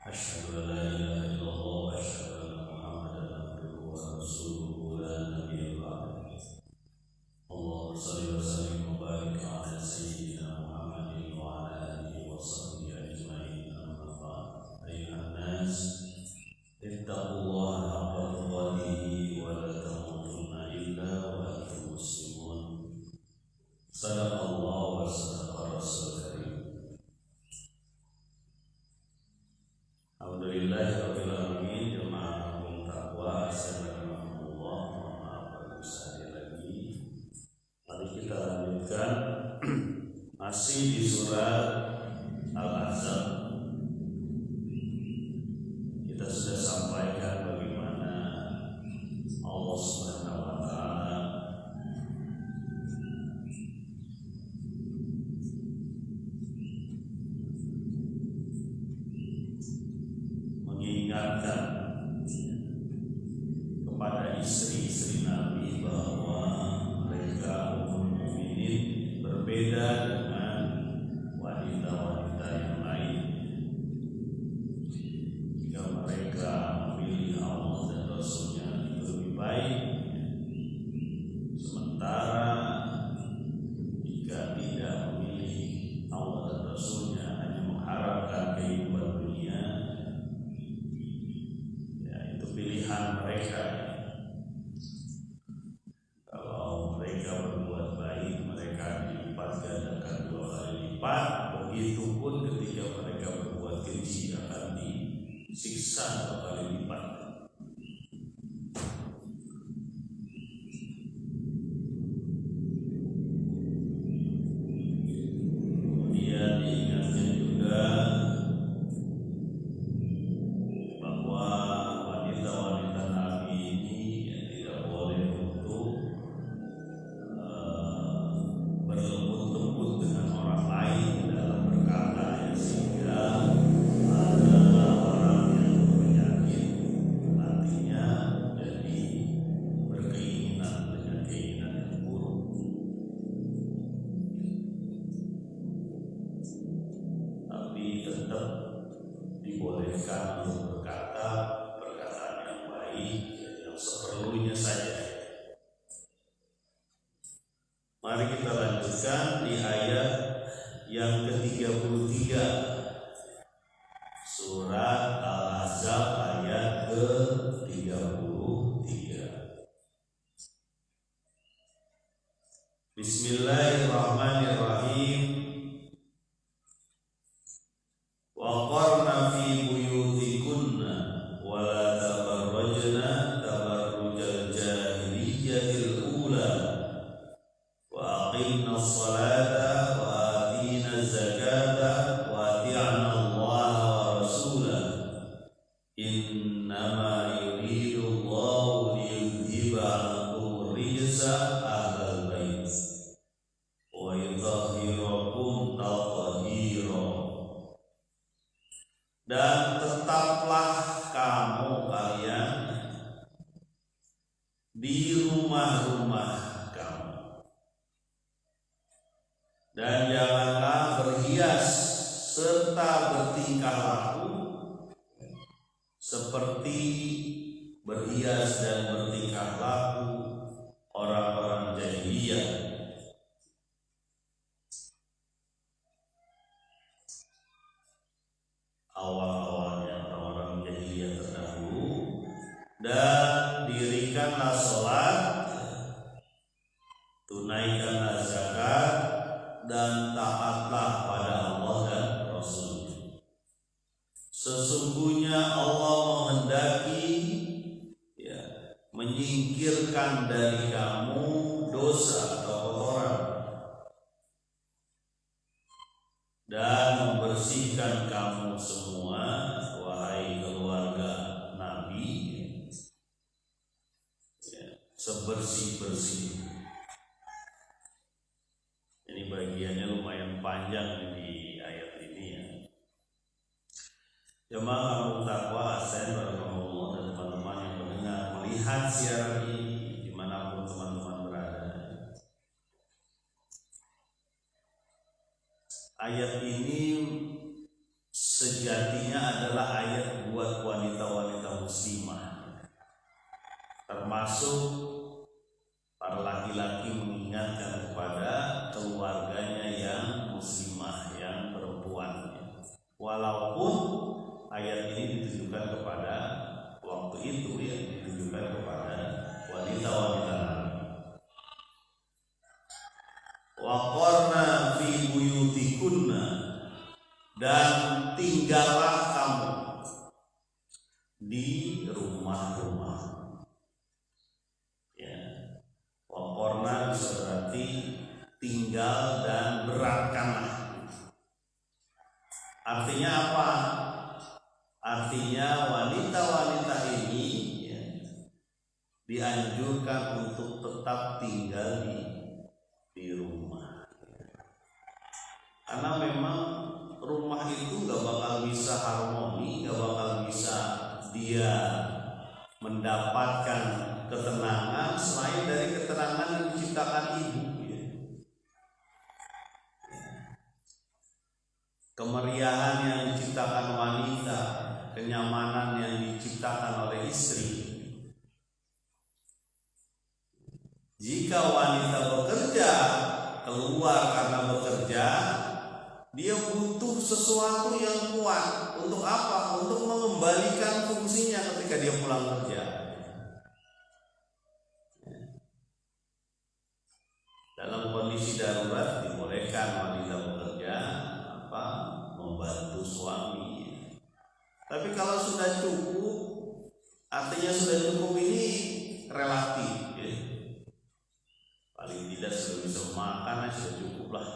أشهد أن لا إله إلا الله وأشهد أن محمدا عبده ورسوله لا نبي بعده. اللهم صل وسلم وبارك على سيدنا محمد وعلى آله وصحبه أجمعين. أما بعد، أيها الناس اتقوا الله حق تقاته ولا تموتن إلا وأنتم مسلمون. صدق الله وصدق رسوله الكريم. Alhamdulillahirabbil alamin. Jemaah kaum takwa, assalamualaikum warahmatullahi wabarakatuh. Mari kita lanjutkan masih di surat Al-Ahzab. Kita sudah sampaikan bagaimana Allah Subhanahu wa taala mengingatkan kepada istri-istri Nabi bahwa mereka ummul mukminin berbeda dengan wanita-wanita yang lain. Jika mereka memilih Allah dan Rasulnya itu lebih baik, sementara jika tidak memilih Allah dan Rasulnya, hanya mengharapkan kehidupan dunia, pilihan mereka. Kalau mereka berbuat baik, mereka dilipat gandakan 2 kali lipat. Begitupun ketika mereka berbuat keji, akan disiksa 2 kali lipat. Kemudian diingatkan juga dibolehkan untuk berkata perkataan yang baik, yang seperlunya saja. Mari kita lanjutkan di ayat yang ke-33 surat Al-Ahzab ayat ke-33. Bismillahirrahmanirrahim. Waqarna fi buyutikunna wa la tabarrajna tabarrujal jahiliyatil ula wa aqimna as-salata wa atina az-zakata wa ati'na Allaha wa rasulahu innama yuridu Allahu liyudhiba 'ankum rijsa ahlal bait wa yutahhirakum tathira. Dan tetaplah kamu kalian di rumah-rumah kamu, dan janganlah berhias serta bertingkah laku seperti berhias dan bertingkah laku orang-orang jahiliyah. Awal-awalnya orang-orang jahiliyah terdahulu. Dan dirikanlah sholat, tunaikanlah zakat, dan taatlah pada Allah dan Rasulnya. Sesungguhnya Allah menghendaki menyingkirkan dari kamu dosa atau kotoran dan membersihkan kamu semua, wahai keluarga Nabi, sebersih-bersih. Ini bagiannya lumayan panjang di ayat ini ya. Jemaah kaum takwa, saya rahimahullah dan teman-teman yang mendengar melihat siaran ini dimanapun teman-teman berada. Ayat ini sejatinya adalah ayat buat wanita-wanita muslimah, termasuk para laki-laki mengingatkan kepada keluarganya yang muslimah, yang perempuan. Walaupun ayat ini ditujukan kepada waktu itu, ya, ditujukan kepada wanita-wanita. Waqarna fi buyutikunna, dan tinggallah kamu di rumah-rumah. Ya. Waqarna bisa berarti tinggal dan beratkanlah. Artinya apa? Artinya wanita-wanita ini, ya, dianjurkan untuk tetap tinggal di rumah. Karena memang rumah itu gak bakal bisa harmoni, gak bakal bisa dia mendapatkan ketenangan selain dari ketenangan yang diciptakan ibu, ya. Kemeriahan yang diciptakan wanita, kenyamanan yang diciptakan oleh istri. Jika wanita bekerja, keluar karena bekerja, dia butuh sesuatu yang kuat. Untuk apa? Untuk mengembalikan fungsinya ketika dia pulang kerja. Dalam kondisi darurat dibolehkan wanita bekerja, membantu suami. Tapi kalau sudah cukup, artinya sudah cukup ini relatif, ya. Paling tidak sudah bisa makan, sudah cukup lah.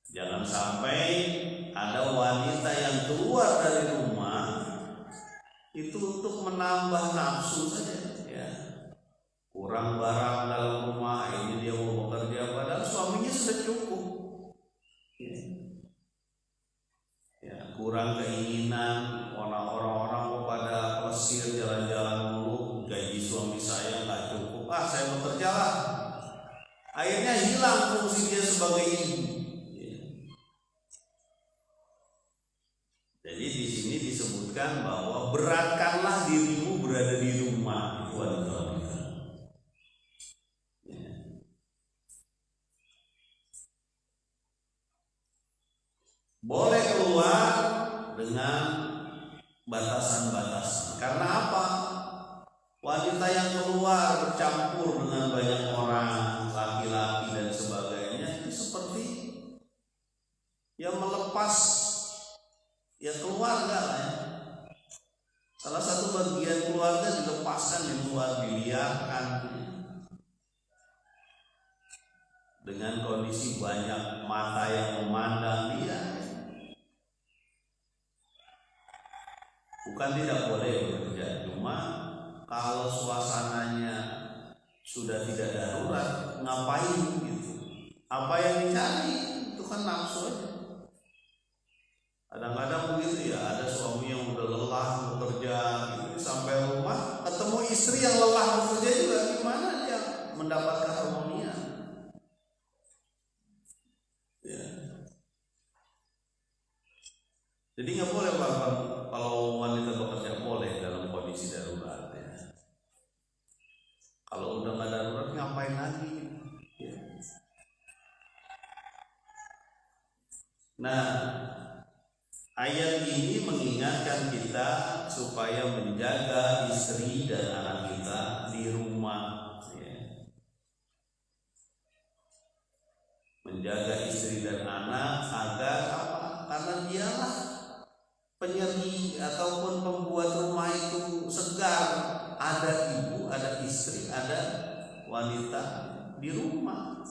Jangan sampai ada wanita yang keluar dari rumah itu untuk menambah nafsu saja, ya. Kurang barang dalam rumah, ini dia mau bekerja padahal suaminya sudah cukup, ya. Ya, kurang keinginan, orang-orang pada plesir jalan-jalan mulu, gaji suami saya nggak cukup, saya bekerja lah. Akhirnya hilang fungsi dia sebagai ibu. Jadi di sini disebutkan bahwa beratkanlah dirimu berada di rumah, itu wanita-wanita. Ya. Boleh keluar dengan batasan-batasan. Karena apa? Wanita yang keluar bercampur dengan banyak orang, laki-laki dan sebagainya, itu seperti yang melepas, ya, keluarga lah, ya. Salah satu bagian keluarga dilepaskan di luar, diliarkan dengan kondisi banyak mata yang memandang dia. Bukan tidak boleh bekerja, cuma kalau suasananya sudah tidak darurat, ngapain gitu? Apa yang dicari itu kan nafsu aja. Kadang-kadang begitu, ya, ada suami yang udah lelah bekerja gitu, sampai rumah ketemu istri yang lelah bekerja juga, gimana dia mendapatkan harmonia? Ya. Jadi nggak boleh kalau wanita bekerja, boleh dalam kondisi darurat, ya. Kalau udah nggak darurat ngapain lagi? Ya. Nah, ayat ini mengingatkan kita supaya menjaga istri dan anak kita di rumah, ya. Menjaga istri dan anak agar apa? Karena dialah penyeri ataupun pembuat rumah itu segar. Ada ibu, ada istri, ada wanita di rumah.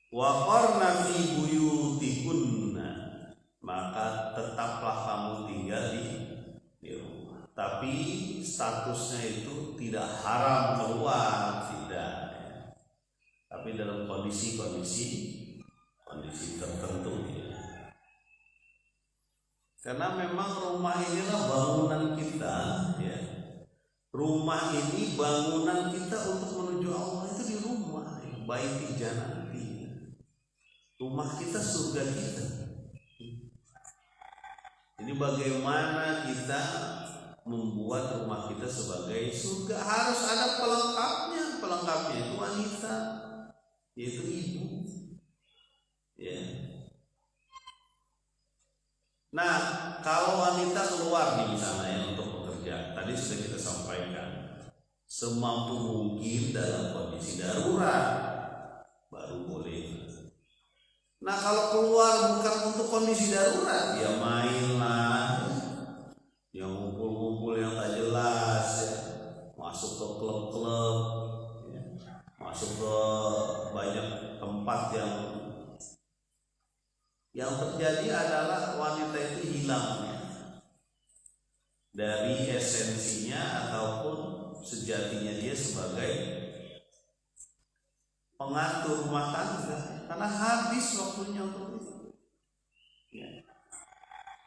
Waqarna fi buyutikunna, maka tetaplah kamu tinggal di rumah. Tapi statusnya itu tidak haram keluar, tidak, ya. Tapi dalam kondisi tertentu, ya. Karena memang rumah inilah bangunan kita, ya. Rumah ini bangunan kita untuk menuju Allah, itu di rumah, ya. Baiti janati. Rumah kita surga kita. Jadi bagaimana kita membuat rumah kita sebagai surga? Harus ada pelengkapnya. Pelengkapnya itu wanita, yaitu ibu. Ya. Nah, kalau wanita keluar nih misalnya untuk bekerja, tadi sudah kita sampaikan, semampu mungkin dalam kondisi darurat baru boleh. Nah, kalau keluar bukan untuk kondisi darurat, ya mainlah, yang ngumpul-ngumpul yang tak jelas, ya. Masuk ke klub-klub, ya. Masuk ke banyak tempat yang terjadi adalah wanita itu hilang dari esensinya ataupun sejatinya dia sebagai pengatur rumah tangga, karena habis waktunya untuk itu. Ya.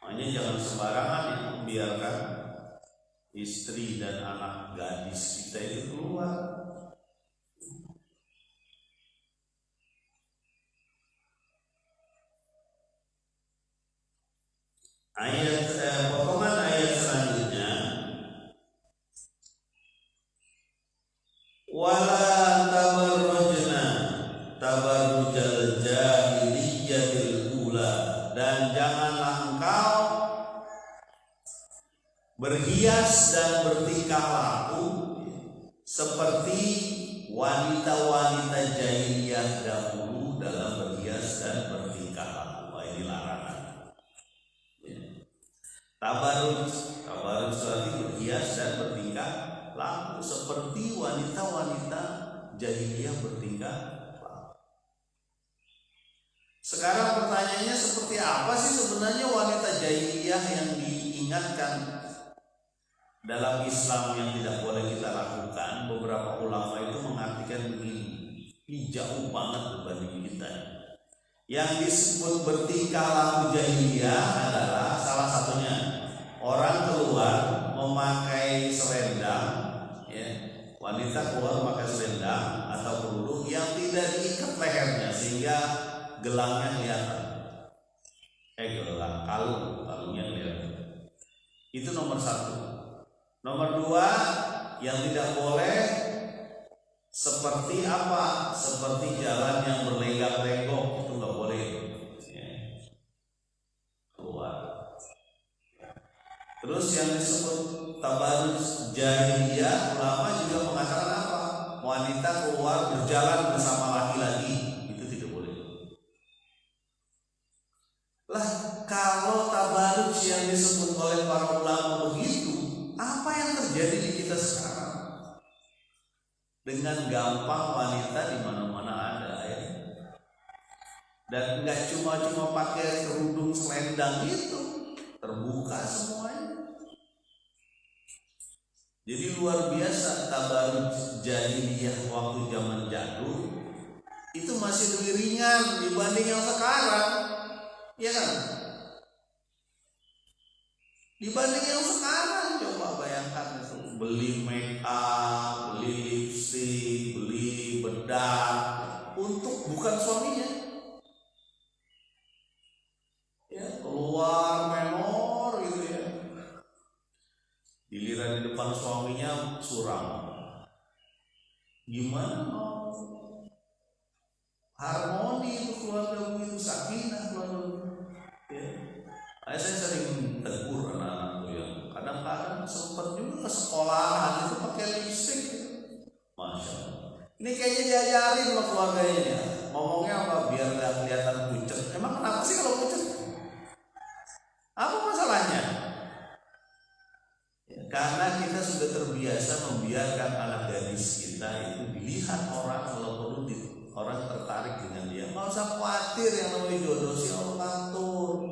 Makanya jangan sembarangan ya membiarkan istri dan anak gadis kita itu keluar. Potongan ayat selanjutnya, wala tabarrujna tabarrujal jahiliyatil ula, dan janganlah engkau berhias dan bertingkah laku seperti wanita-wanita jahiliyah dahulu dalam berhias dan bertingkah laku. Ini larangan. Tabarruj berarti berhias dan bertingkah laku seperti wanita-wanita jahiliyah bertingkah laku. Sekarang pertanyaannya, seperti apa sih sebenarnya wanita jahiliyah yang diingatkan dalam Islam yang tidak boleh kita lakukan? Beberapa ulama itu mengartikan begini, ini jauh banget berbanding kita. Yang disebut bertingkah laku jahiliyah adalah salah satunya orang keluar memakai selendang, ya, wanita keluar memakai selendang atau kerudung yang tidak diikat lehernya sehingga gelangnya kelihatan. Kalungnya kelihatan. Itu nomor satu. Nomor dua, yang tidak boleh seperti apa? Seperti jalan yang berlenggak-lenggok, itu nggak boleh. Ya. Keluar. Terus yang disebut tabarruj jahiliyah, ulama juga mengatakan apa? Wanita keluar berjalan bersama laki-laki, itu tidak boleh. Lah, kalau tabarruj yang disebut oleh para ulama begitu, apa yang terjadi di kita sekarang? Dengan gampang wanita di mana-mana ada, ya. Dan nggak cuma pakai kerudung selendang itu, terbuka semuanya. Jadi luar biasa tabarruj jahiliyah waktu zaman jadul itu masih lebih ringan dibanding yang sekarang, ya kan? Dibanding yang sekarang, coba bayangkan itu beli make up, beli lipstick, beli bedak untuk bukan suaminya, ya, keluar menor gitu ya. Giliran di depan suaminya suram. Gimana mau harmoni itu keluarga begitu, sakinah keluarga, ya. Saya sering tegur anak-anakku yang kadang-kadang sempat juga ke sekolahan itu pakai lipstick. Masya Allah. Ini kayaknya diajarin sama keluarganya. Ngomongnya apa? Biar nggak kelihatan pucet. Emang kenapa sih kalau pucet? Apa masalahnya? Ya, karena kita sudah terbiasa membiarkan anak gadis kita itu dilihat orang, kalau perlu orang tertarik dengan dia. Nggak usah khawatir, yang namanya jodoh sih Allah atur.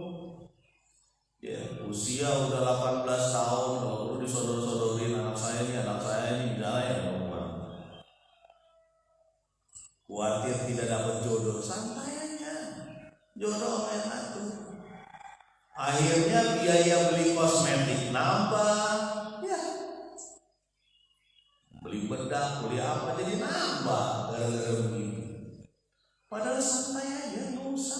Ya, usia udah 18 tahun, kalau perlu disodor-sodorin anak saya ini misalnya ya, khawatir tidak dapat jodoh, santai aja, jodoh yang atur. Akhirnya biaya beli kosmetik nambah, ya, beli bedak, beli apa jadi nambah gara-gara begitu. Padahal santai aja, nggak usah.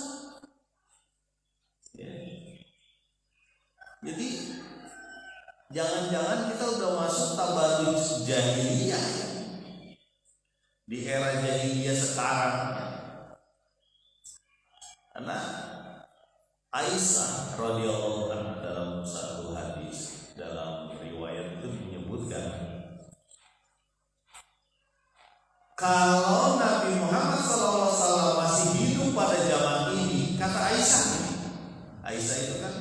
Jadi jangan-jangan kita udah masuk tabarruj jahiliyah di era jahiliyah sekarang. Karena Aisyah radhiyallahu anha dalam satu hadis dalam riwayat itu menyebutkan kalau Nabi Muhammad SAW masih hidup pada zaman ini, kata Aisyah ini, Aisyah itu kan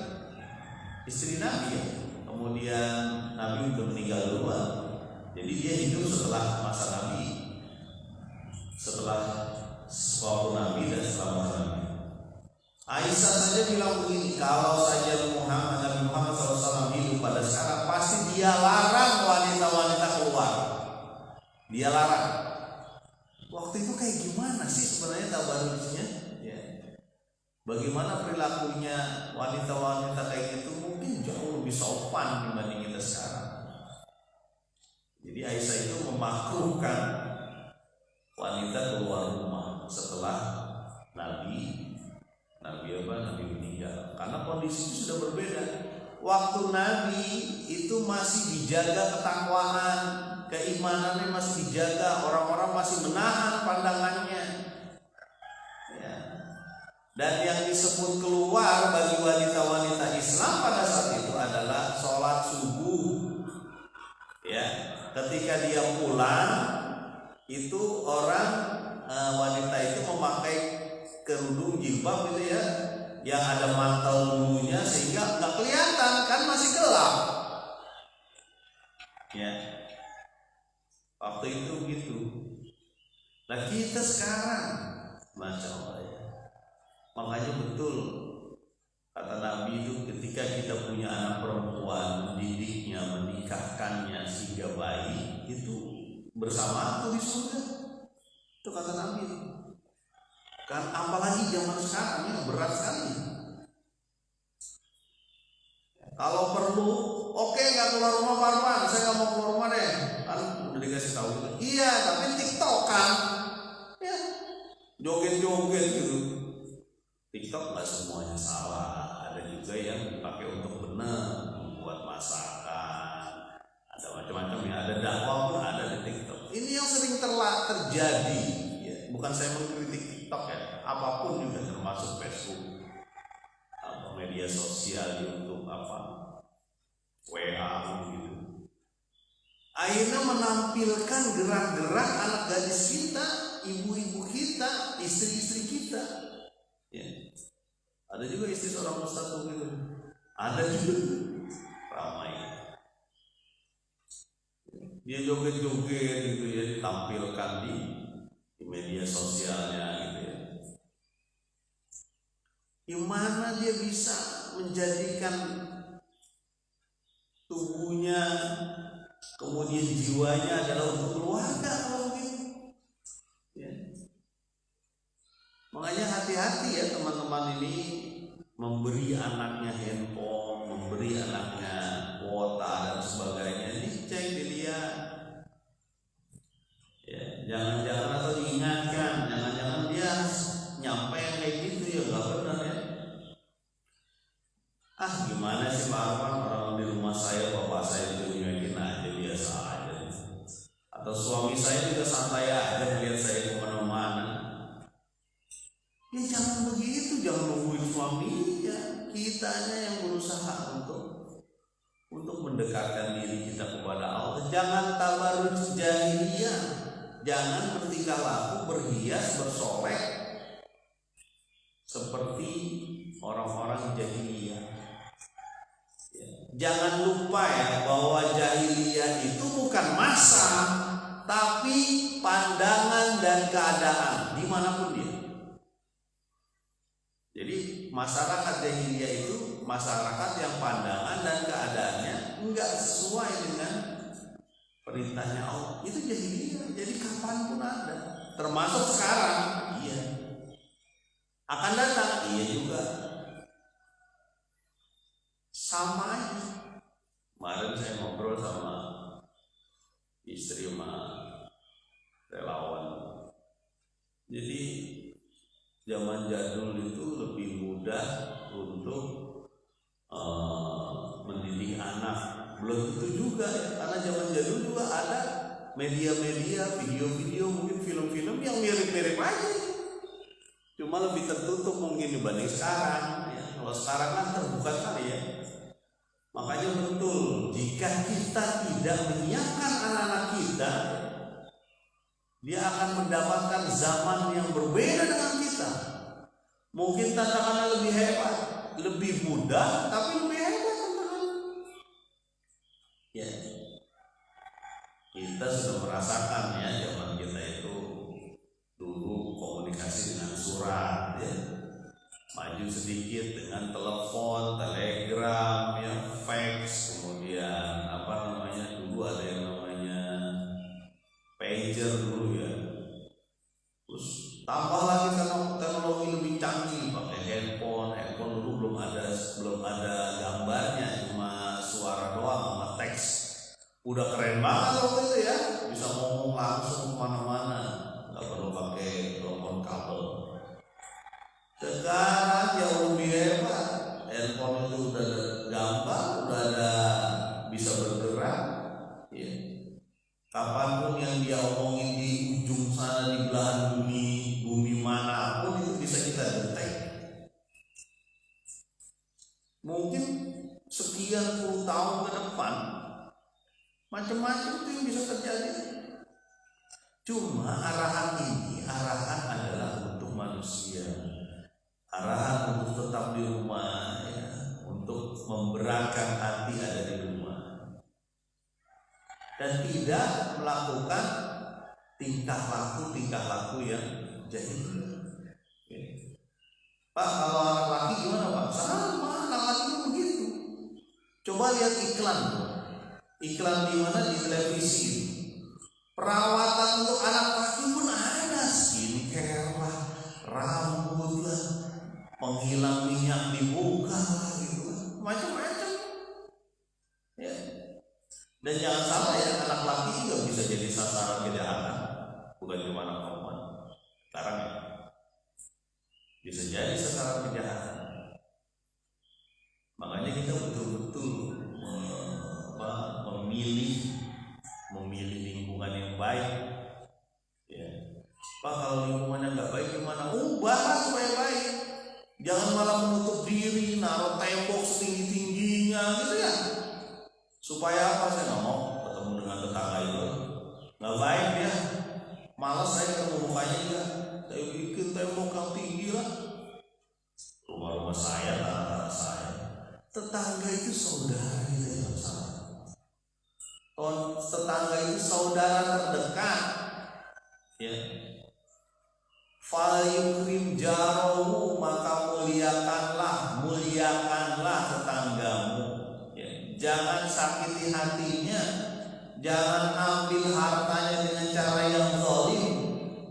istri Nabi ya. Kemudian Nabi udah meninggal duluan, jadi dia hidup setelah masa Nabi, setelah waktu Nabi dan setelah masa Nabi. Aisyah saja bilang begini, kalau saja Nabi Muhammad SAW hidup pada sekarang, pasti dia larang wanita-wanita keluar. Dia larang. Waktu itu kayak gimana sih sebenarnya tabarrujnya? Ya. Bagaimana perilakunya wanita-wanita kayak gitu? Mungkin jauh lebih sopan dibanding kita sekarang. Jadi Aisyah itu memakruhkan wanita keluar rumah setelah Nabi meninggal. Karena kondisi itu sudah berbeda. Waktu Nabi itu masih dijaga ketakwaan, keimanannya masih dijaga, orang-orang masih menahan pandangannya. Ya. Dan yang disebut keluar bagi wanita-wanita Islam pada saat itu adalah sholat subuh. Ya, ketika dia pulang, itu orang wanita itu memakai kerudung jilbab gitu ya, yang ada mantel bulunya sehingga nggak kelihatan, kan masih gelap. Ya, waktu itu gitu. Nah kita sekarang, masya Allah ya. Makanya betul kata Nabi itu, ketika kita punya anak perempuan, mendidiknya, menikahkannya sehingga baik, itu bersama aku di surga. Itu kata Nabi. Kan apalagi zaman sekarang ya, berat sekali. Kalau perlu, oke nggak keluar rumah Parman, saya nggak mau keluar rumah deh. Kan udah dikasih tahu gitu. Iya, tapi TikTokan, ya joget-joget gitu. TikTok nggak semuanya salah, ada juga yang dipakai untuk benar, membuat masakan, ada macam-macam ya, ada dakwah pun ada di TikTok. Ini yang sering terjadi, ya. Bukan saya mengkritik TikTok ya, apapun juga termasuk Facebook, atau media sosial, YouTube WA gitu. Akhirnya menampilkan gerak-gerak anak gadis kita, ibu-ibu kita, istri-istri kita. Ya. Ada juga istri seorang ustaz gitu. Ada juga ramai. Dia joget-joget gitu ya, ditampilkan di media sosialnya gitu ya. Gimana dia bisa menjadikan tubuhnya kemudian jiwanya adalah untuk keluarga kalau begitu. Ya. Makanya hati-hati ya teman-teman ini, memberi anaknya handphone, memberi anaknya kuota dan sebagainya, dicek, dilihat. Ya, jangan-jangan atau diingatkan, jangan-jangan dia nyampe kayak gitu ya, nggak benar ya. Gimana sih Pak Arman, orang di rumah saya, bapak saya itu nyuekin aja, biasa aja. Atau suami saya juga santai aja melihat saya kemana-mana. Ya jangan begitu, jangan nungguin suaminya. Kitanya yang berusaha untuk mendekatkan diri kita kepada Allah. Jangan tabarruj jahiliyah, jangan bertingkah laku, berhias, bersolek seperti orang-orang jahiliyah. Jangan lupa ya bahwa jahiliyah itu bukan masa, tapi pandangan dan keadaan dimanapun dia. Jadi masyarakat jahiliyah itu masyarakat yang pandangan dan keadaannya enggak sesuai dengan perintahnya Allah. Itu jahiliyah. Jadi kapanpun ada, termasuk sekarang. Iya. Akan datang, iya juga. Sama aja. Kemarin saya ngobrol sama istri sama relawan. Jadi zaman jadul itu lebih mudah untuk belum tentu juga ya, karena zaman jadul juga ada media-media, video-video, mungkin film-film yang mirip-mirip aja, cuma lebih tertutup mungkin dibanding sekarang ya. Kalau sekarang kan terbuka sekali ya. Makanya betul, jika kita tidak menyiapkan anak-anak kita, dia akan mendapatkan zaman yang berbeda dengan kita. Mungkin tantangannya lebih hebat, lebih mudah, tapi lebih hebat tantangannya. Ya, kita sudah merasakan ya zaman kita itu dulu komunikasi dengan surat ya, maju sedikit dengan telepon, telegram, ya, fax, kemudian apa namanya dulu ada yang namanya pager dulu ya. Terus tambah lagi teknologi lebih canggih, pakai handphone dulu belum ada gambarnya, cuma suara doang sama teks. Udah keren banget waktu itu ya, bisa ngomong langsung kemana-mana, nggak perlu pakai telepon kabel. Sekarang jauh lebih hebat, handphone itu udah ada gambar, udah ada bisa bergerak ya. Kapanpun yang dia omongin di ujung sana, di belahan bumi manapun itu bisa kita detek. Mungkin sekian puluh tahun ke depan macam-macam itu yang bisa terjadi. Cuma arahan adalah untuk manusia, arahan untuk tetap di rumah ya, untuk memberatkan hati ada di rumah dan tidak melakukan tingkah laku yang jahil. Pak, kalau anak laki gimana Pak? Sama, anak laki itu begitu. Coba lihat iklan di mana, di televisi. Perawatan untuk anak laki pun ada, skincare lah, rambut lah, penghilang minyak di muka lah, gitu kan, macam-macam. Ya. Dan jangan salah ya, anak laki juga bisa jadi sasaran kejahatan, bukan cuma anak perempuan. Sekarang ya, bisa jadi sasaran kejahatan. Makanya kita betul-betul memilih lingkungan yang baik. Ya. Pak, kalau lingkungannya nggak baik gimana? Ubahlah supaya baik. Jangan malah menutup diri, naruh tembok setinggi-tingginya gitu ya. Supaya apa? Saya nggak mau ketemu dengan tetangga itu. Nggak baik ya. Malas saya ketemu mukanya juga. Saya bikin tembok yang tinggi lah. Rumah-rumah saya, tanah-tanah saya. Tetangga itu saudara kita yang sama. Tetangga itu saudara terdekat. Ya. Falyukrim jarahu, maka muliakanlah tetanggamu. Ya. Jangan sakiti hatinya, jangan ambil hartanya dengan cara yang zalim,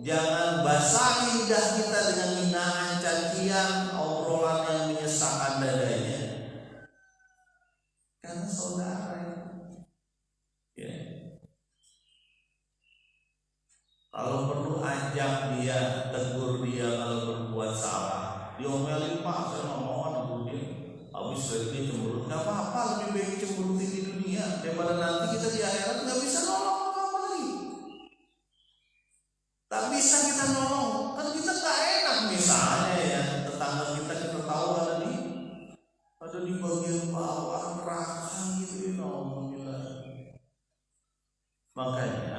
jangan basahi lidah kita dengan hinaan, cacian, obrolan yang menyesakkan dadanya. Karena saudara ya. Kalau perlu ajak dia, tegur dia kalau berbuat salah. Diomelin, Pak, saya nggak mau negur dia. Habis dia cemberut, nggak apa-apa, lebih baik cemberutin di dunia daripada nanti kita di akhirat nggak bisa nolong apa lagi. Tak bisa kita nolong, kan kita tak enak misalnya ya, tetangga kita tahu ada di bagian bawah neraka gitu ya, makanya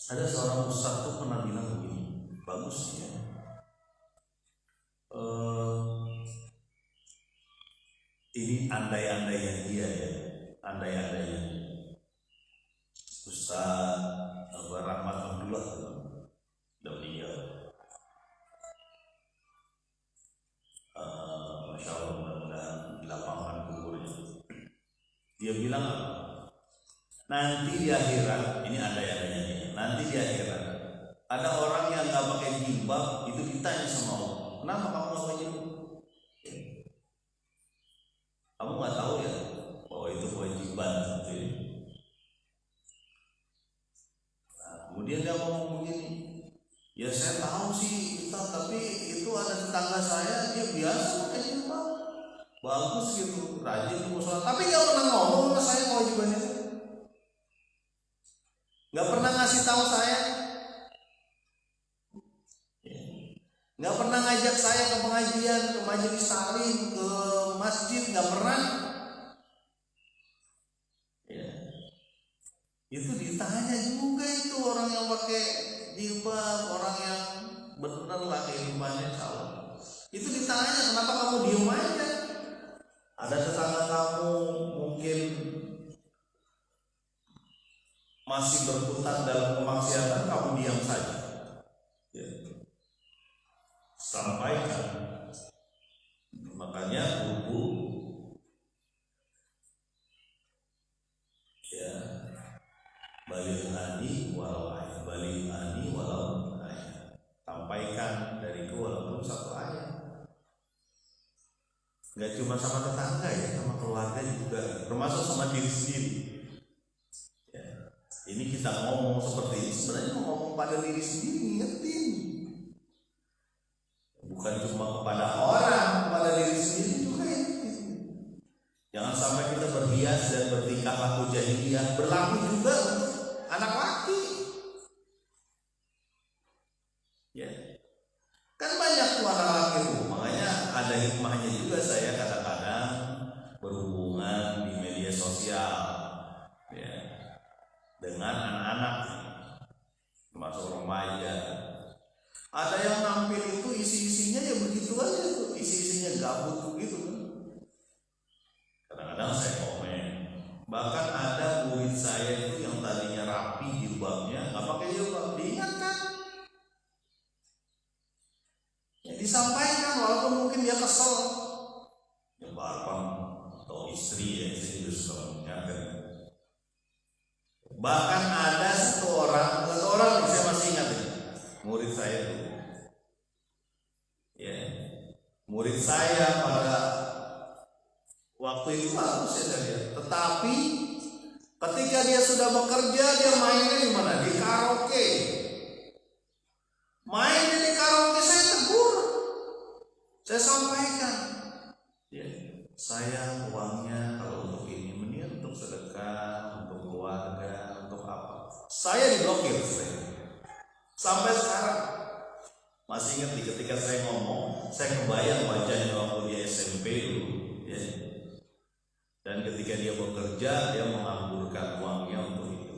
ada seorang ustaz tuh pernah bilang begini, bagus ya. Ini andai-andainya dia ya, andai-andainya Ustaz Abu Rahmat Abdullah sudah meninggal. Masya Allah, mudah-mudahan dilapangkan kuburnya. Dia bilang apa? Nanti di akhirat, ini andai-andainya dia, nanti di akhirat ada orang yang nggak pakai jilbab, itu ditanya sama Allah, kenapa kamu nggak pakai jilbab? Kamu nggak tahu ya bahwa itu kewajiban seperti ini. Nah, kemudian dia ngomong begini, ya saya tahu sih Ustaz, tapi itu ada tetangga saya, dia biasa pakai jilbab. bagus gitu, rajin musola, tapi nggak pernah ngomong sama saya kewajiban itu, nggak pernah ngasih tahu saya, nggak pernah ngajak saya ke pengajian, ke majelis taklim, ke masjid, nggak pernah. Ya. Itu ditanya juga itu orang yang pakai jilbab, orang yang benar lah kehidupannya salah. Itu ditanya, kenapa kamu diem aja? Ada tetangga kamu mungkin masih berputar dalam kemaksiatan, kamu diam saja. Ya. Sampaikan. Makanya buku ya balighani walau ayat, balighani walau ayat. Sampaikan dariku walaupun satu ayat. Nggak cuma sama tetangga ya, sama keluarga juga, termasuk sama diri sendiri. Ya. Ini kita ngomong seperti ini sebenarnya ngomong pada diri sendiri, ingetin. Bukan cuma kepada orang, kepada diri sendiri juga ingetin. Jangan sampai kita berhias dan bertingkah laku jahiliyah, berlaku juga untuk anak laki. Ya. Kan banyak tuh anak laki tuh, makanya ada hikmahnya juga saya kadang-kadang berhubungan di media sosial ya, dengan anak-anak termasuk remaja. Ada yang nampil itu isi-isinya ya begitu aja tuh, isi-isinya gabut begitu kan. Kadang-kadang saya komen, bahkan ada murid saya itu yang tadinya rapi jilbabnya nggak pakai jilbab, diingatkan. Ya, disampaikan walaupun mungkin dia kesel, ya bapak atau istri ya, istri juga suka mengingatkan. Bahkan ada satu orang saya masih ingat ya, murid saya itu, ya murid saya pada waktu itu bagus ya saya, tetapi ketika dia sudah bekerja dia mainnya di mana? Di karaoke. Mainnya di karaoke saya tegur. Saya sampaikan, ya, saya uangnya kalau untuk ini mending untuk sedekah, untuk keluarga, untuk apa? Saya diblokir sampai sekarang. Masih ingat ketika saya ngomong, saya kebayang wajahnya waktu dia SMP dulu, ya. Dan ketika dia bekerja, dia mengamburkan uangnya untuk itu.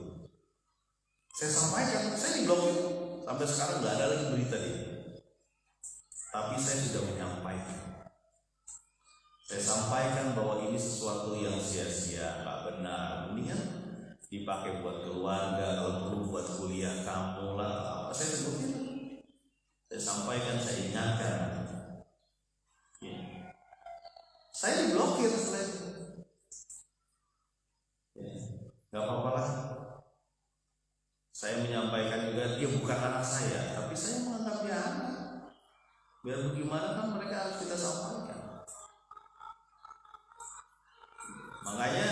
Saya sampaikan, saya diblokir sampai sekarang nggak ada lagi berita dia. Tapi saya sudah menyampaikan. Saya sampaikan bahwa ini sesuatu yang sia-sia, nggak benar. Mendingan dipakai buat keluarga, kalau perlu buat kuliah kamu lah, apa saya sebutin. Saya sampaikan, saya ingatkan. Ya. Saya diblokir setelah itu. Ya. Nggak apa-apa lah. Saya menyampaikan juga, dia bukan anak saya, tapi saya menganggap dia anak. Biar bagaimana kan mereka harus kita sampaikan. Makanya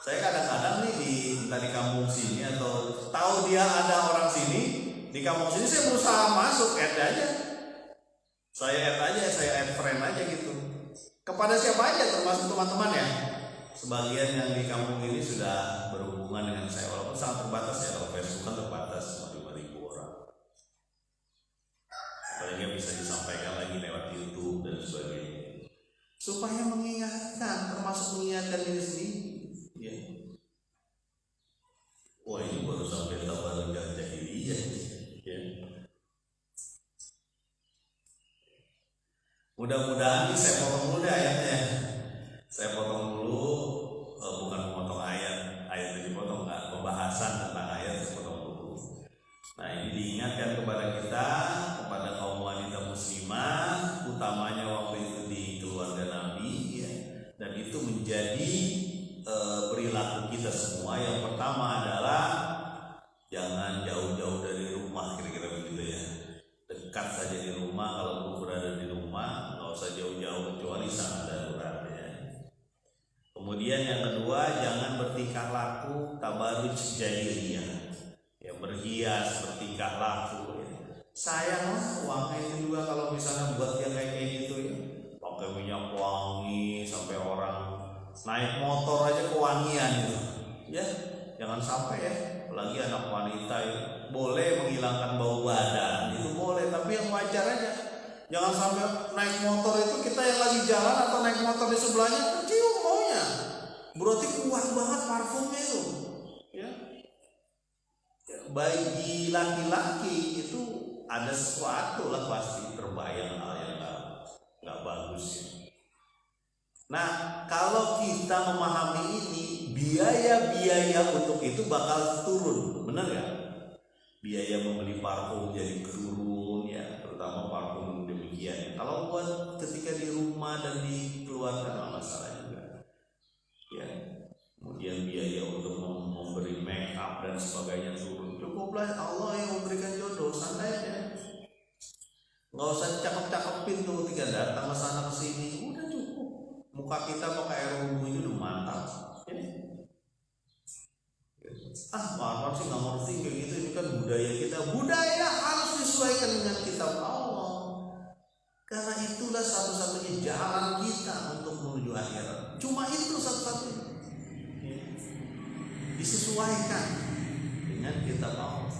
saya kadang-kadang nih entah di kampung sini atau tahu dia ada orang sini di kampung sini, saya berusaha masuk, add aja. Saya add friend aja gitu. Kepada siapa aja, termasuk teman-teman ya. Sebagian yang di kampung ini sudah berhubungan dengan saya, walaupun sangat terbatas ya, kalau Facebook kan terbatas 5.000 orang. Apalagi bisa disampaikan lagi lewat YouTube dan sebagainya, supaya mengingatkan, termasuk mengingatkan diri sendiri. Ya. Wah, ini baru sampai tabaruj jahiliyah. Ya. Mudah-mudahan ini saya potong dulu deh ayatnya. Saya potong dulu, bukan memotong ayat itu dipotong, nggak, pembahasan tentang ayat saya potong dulu. Nah, ini diingatkan kepada kita, kepada kaum wanita muslimah, utamanya waktu itu di keluarga Nabi, ya. Dan itu menjadi perilaku kita semua. Yang pertama adalah jangan jauh-jauh dari rumah, kira-kira begitu ya. Dekat saja di rumah, kalau berada di rumah, nggak usah jauh-jauh kecuali sangat darurat ya. Kemudian yang kedua, jangan bertingkah laku tabaruj jahiliyah. Ya, berhias, bertingkah laku ya. Sayanglah uangnya itu juga kalau misalnya buat yang kayak gitu ya, pakai pakai minyak wangi sampai orang naik motor aja kewangian gitu. Ya, jangan sampai ya. Apalagi anak wanita ya, boleh menghilangkan bau badan itu boleh, tapi yang wajar aja. Jangan sampai naik motor itu kita yang lagi jalan atau naik motor di sebelahnya kecium baunya. Berarti kuat banget parfumnya itu. Ya. Bagi laki-laki itu ada sesuatu lah pasti terbayang hal yang nggak bagus. Nah, kalau kita memahami ini, biaya-biaya untuk itu bakal turun, benar ya? Biaya membeli parfum jadi turun ya, terutama parfum demikian. Kalau buat ketika di rumah dan di keluarga nggak masalah juga. Ya, kemudian biaya untuk memberi make up dan sebagainya turun. Cukuplah Allah yang memberikan jodoh, santai aja. Nggak usah cakep-cakepin tuh tiga datang ke sana ke sini, udah cukup. Muka kita pakai air wudhu itu udah mantap. Maaf sih nggak ngerti kayak gitu, ini kan budaya kita. Budaya harus disesuaikan dengan kitab Allah. Karena itulah satu-satunya jalan kita untuk menuju akhirat. Cuma itu satu-satunya. Disesuaikan dengan kitab Allah.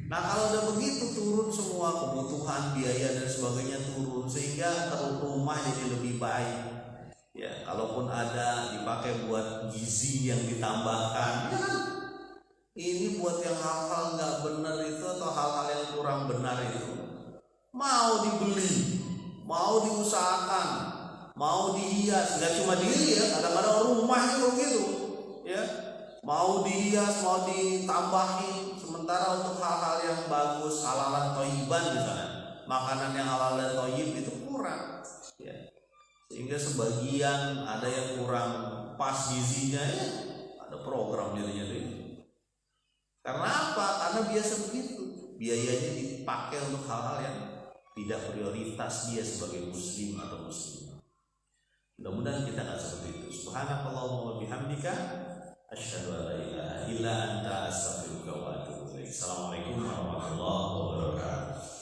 Nah kalau udah begitu turun semua kebutuhan, biaya dan sebagainya turun, sehingga rumah jadi lebih baik. Ya, kalaupun ada dipakai buat gizi yang ditambahkan, ya kan? Ini buat yang hal-hal nggak benar itu atau hal-hal yang kurang benar itu mau dibeli, mau diusahakan, mau dihias. Nggak cuma diri ya, kadang-kadang rumah juga begitu, ya. Mau dihias, mau ditambahin. Sementara untuk hal-hal yang bagus, halalan toyiban misalnya, makanan yang halal dan toyib itu kurang, ya. Sehingga sebagian ada yang kurang pas gizinya ya, ada program jadinya tuh. Karena apa? Karena biasa begitu, biayanya dipakai untuk hal-hal yang tidak prioritas dia sebagai muslim atau muslimah. Mudah-mudahan kita nggak seperti itu. Subhanakallahumma wa bihamdika asyhadu an la ilaha illa anta astaghfiruka wa atubu ilaik. Assalamualaikum warahmatullahi wabarakatuh.